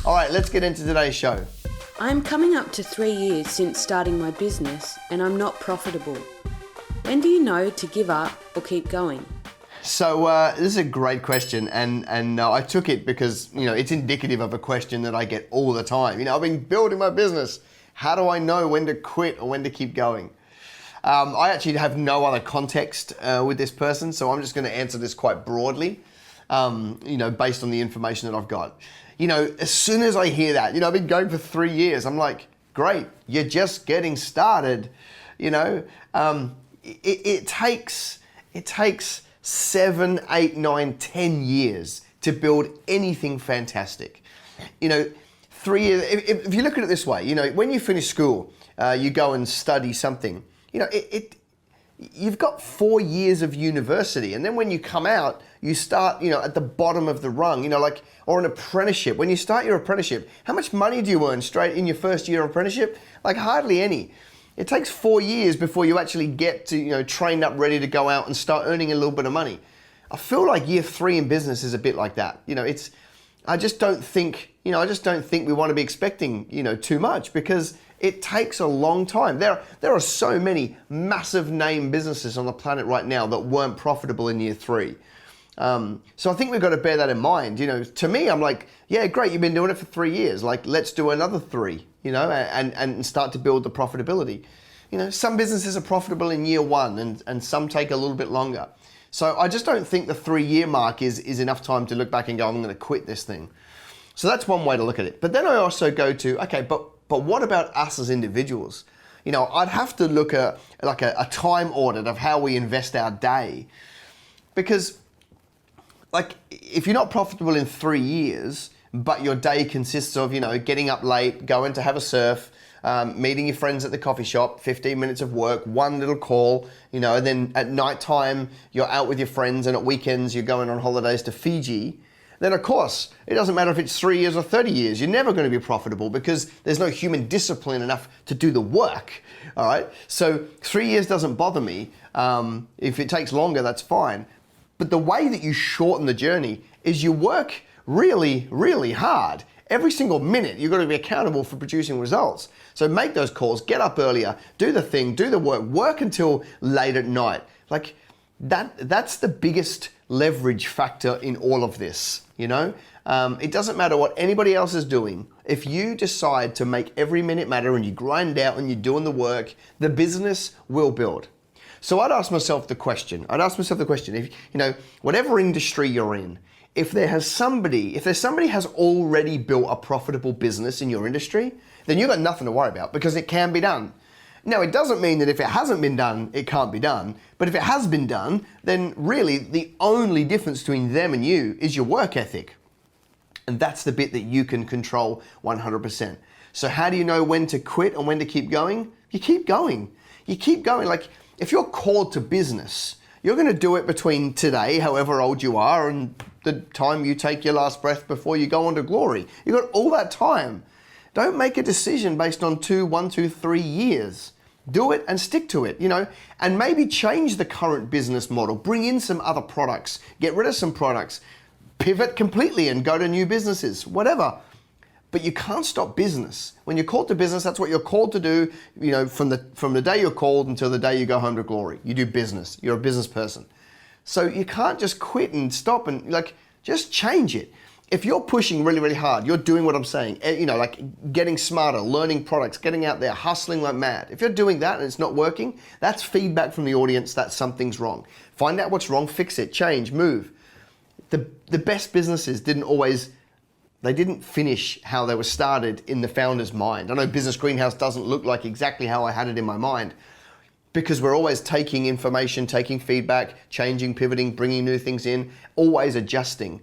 All right, let's get into today's show. I'm coming up to 3 years since starting my business and I'm not profitable. When do you know to give up or keep going? So this is a great question, and I took it because it's indicative of a question that I get all the time. I've been building my business. How do I know when to quit or when to keep going? I actually have no other context with this person, so I'm just going to answer this quite broadly, based on the information that I've got. As soon as I hear that, I've been going for 3 years. I'm like, great, you're just getting started. It takes 7, 8, 9, 10 years to build anything fantastic. 3 years, if you look at it this way, when you finish school, you go and study something, you've got 4 years of university, and then when you come out, you start, at the bottom of the rung, or an apprenticeship. When you start your apprenticeship, how much money do you earn straight in your first year of apprenticeship? Like hardly any. It takes 4 years before you actually get to, trained up, ready to go out and start earning a little bit of money. I feel like year 3 in business is a bit like that. I just don't think we want to be expecting, too much, because it takes a long time. There are so many massive name businesses on the planet right now that weren't profitable in year 3. So I think we've got to bear that in mind. To me, I'm like, yeah, great, you've been doing it for 3 years. Like, let's do another 3, and start to build the profitability. Some businesses are profitable in year 1 and some take a little bit longer. So I just don't think the 3-year mark is enough time to look back and go, I'm going to quit this thing. So that's one way to look at it. But then I also go to, okay, but what about us as individuals? I'd have to look at like a time audit of how we invest our day. Because like, if you're not profitable in 3 years, but your day consists of, getting up late, going to have a surf, meeting your friends at the coffee shop, 15 minutes of work, one little call, and then at night time, you're out with your friends, and at weekends, you're going on holidays to Fiji, then of course, it doesn't matter if it's 3 years or 30 years, you're never going to be profitable because there's no human discipline enough to do the work, all right? So 3 years doesn't bother me. If it takes longer, that's fine. But the way that you shorten the journey is you work really, really hard. Every single minute, you've got to be accountable for producing results. So make those calls, get up earlier, do the thing, do the work until late at night. Like that's the biggest leverage factor in all of this, It doesn't matter what anybody else is doing. If you decide to make every minute matter and you grind out and you're doing the work, the business will build. So I'd ask myself the question, if, whatever industry you're in, if somebody has already built a profitable business in your industry, then you've got nothing to worry about because it can be done. Now, it doesn't mean that if it hasn't been done, it can't be done. But if it has been done, then really the only difference between them and you is your work ethic. And that's the bit that you can control 100%. So how do you know when to quit and when to keep going? You keep going. You keep going. Like, if you're called to business, you're going to do it between today, however old you are, and the time you take your last breath before you go on to glory. You've got all that time. Don't make a decision based on 1, 2, 3 years. Do it and stick to it, and maybe change the current business model. Bring in some other products. Get rid of some products. Pivot completely and go to new businesses, whatever. But you can't stop business. When you're called to business, that's what you're called to do, from the day you're called until the day you go home to glory. You do business. You're a business person. So you can't just quit and stop and just change it. If you're pushing really, really hard, you're doing what I'm saying, getting smarter, learning products, getting out there, hustling like mad. If you're doing that and it's not working, that's feedback from the audience that something's wrong. Find out what's wrong, fix it, change, move. The best businesses didn't finish how they were started in the founder's mind. I know Business Greenhouse doesn't look like exactly how I had it in my mind because we're always taking information, taking feedback, changing, pivoting, bringing new things in, always adjusting.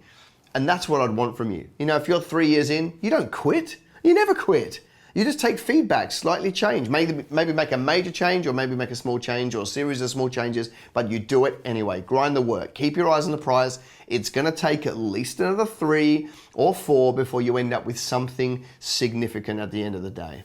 And that's what I'd want from you. If you're 3 years in, you don't quit. You never quit. You just take feedback, slightly change, maybe make a major change or maybe make a small change or a series of small changes, but you do it anyway. Grind the work. Keep your eyes on the prize. It's going to take at least another 3 or 4 before you end up with something significant at the end of the day.